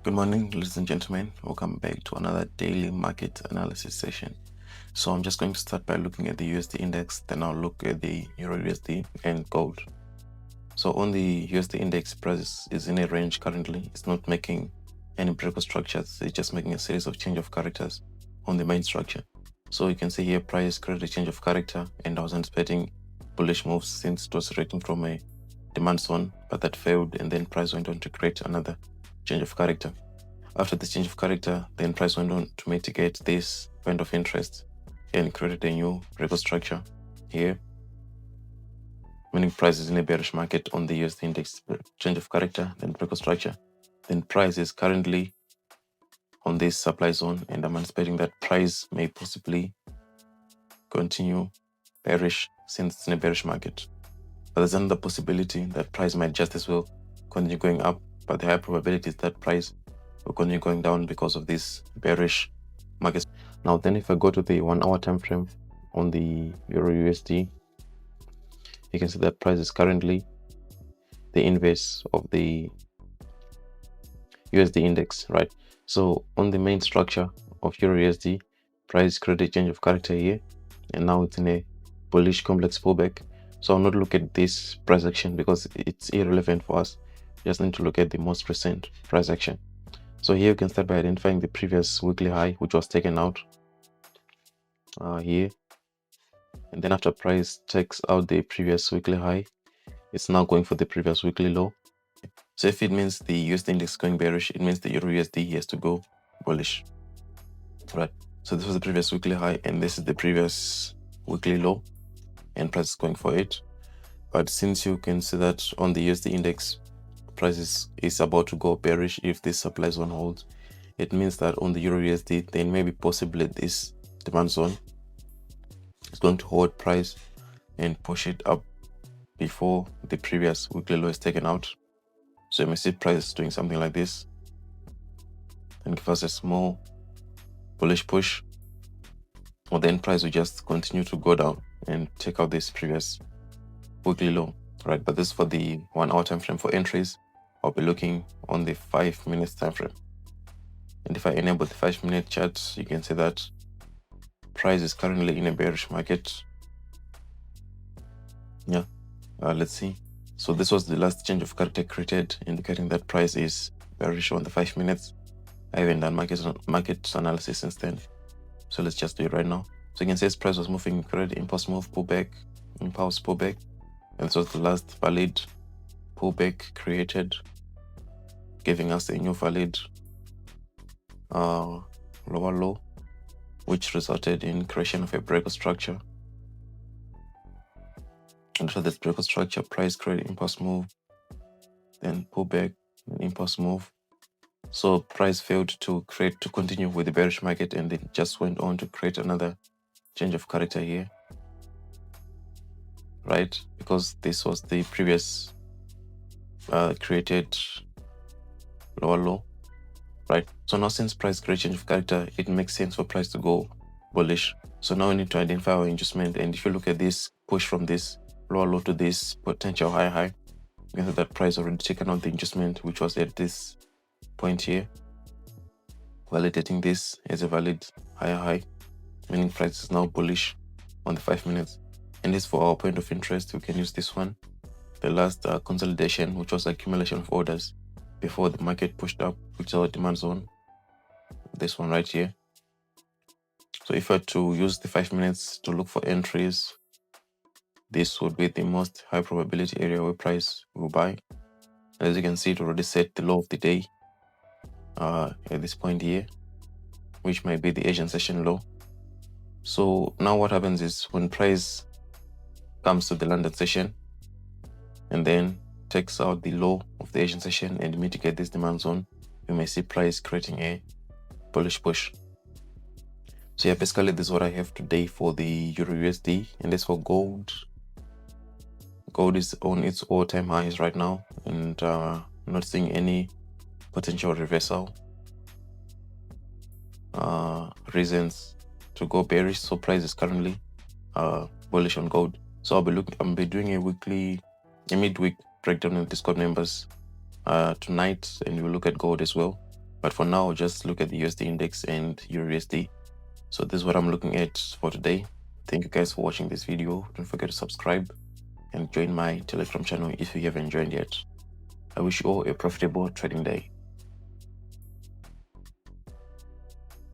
Good morning, ladies and gentlemen. Welcome back to another daily market analysis session. So I'm just going to start by looking at the USD index, then I'll look at the EURUSD and gold. So on the USD index, price is in a range currently. It's not making any breakout structures. It's just making a series of change of characters on the main structure. So you can see here price created a change of character, and I was anticipating bullish moves since it was rating from a demand zone, but that failed, and then price went on to create another change of character. After this change of character, then price went on to mitigate this point of interest and created a new breakout structure here, meaning price is in a bearish market on the USD index. Change of character, then breakout structure. Then price is currently on this supply zone, and I'm anticipating that price may possibly continue bearish since it's in a bearish market. But there's another possibility that price might just as well continue going up, but the high probability is that price will continue going down because of this bearish market. Now then, if I go to the 1 hour time frame on the EURUSD, you can see that price is currently the inverse of the USD index, right? So on the main structure of EURUSD, price created a change of character here, and now it's in a bullish complex pullback. So I'll not look at this price action because it's irrelevant for us. We just need to look at the most recent price action. So here you can start by identifying the previous weekly high, which was taken out here. And then after price takes out the previous weekly high, it's now going for the previous weekly low. So if it means the USD index is going bearish, it means the EURUSD has to go bullish. Right. So this was the previous weekly high, and this is the previous weekly low, and price is going for it. But since you can see that on the USD index, price is about to go bearish if this supply zone holds, it means that on the EURUSD, then maybe possibly this demand zone is going to hold price and push it up before the previous weekly low is taken out. So you may see price doing something like this and give us a small bullish push, or then price will just continue to go down and take out this previous weekly low, right? But this is for the 1 hour time frame. For entries, I'll be looking on the 5 minutes time frame. And if I enable the 5-minute chart, you can see that price is currently in a bearish market. Yeah, let's see. So this was the last change of character created, indicating that price is bearish on the 5 minutes. I haven't done market analysis since then, so let's just do it right now. So you can see this price was moving, created impulse move, pullback, impulse pullback, and this was the last valid pullback created, giving us a new valid lower low, which resulted in creation of a breakout structure. And after this breakout structure, price created impulse move, then pullback, and impulse move. So price failed to continue with the bearish market, and it just went on to create another change of character here, right? Because this was the previous created lower low, right? So now since price created change of character, it makes sense for price to go bullish. So now we need to identify our inducement, and if you look at this push from this lower low to this potential high, you can see that price already taken out the inducement, which was at this point here, validating this as a valid higher high, meaning price is now bullish on the 5 minutes. And this for our point of interest, we can use this one, the last consolidation, which was accumulation of orders before the market pushed up, which is our demand zone, this one right here. So if I were to use the 5 minutes to look for entries, this would be the most high probability area where price will buy. As you can see, it already set the low of the day at this point here, which might be the Asian session low. So now what happens is when price comes to the London session and then takes out the low of the Asian session and mitigate this demand zone, you may see price creating a bullish push. So yeah, basically this is what I have today for the EURUSD. And as for gold, gold is on its all-time highs right now, and not seeing any potential reversal reasons to go bearish. So price is currently bullish on gold. So I'll be doing a midweek breakdown in Discord members tonight, and we'll look at gold as well. But for now, just look at the USD index and EURUSD. So this is what I'm looking at for today. Thank you guys for watching this video. Don't forget to subscribe and join my Telegram channel if you haven't joined yet. I wish you all a profitable trading day.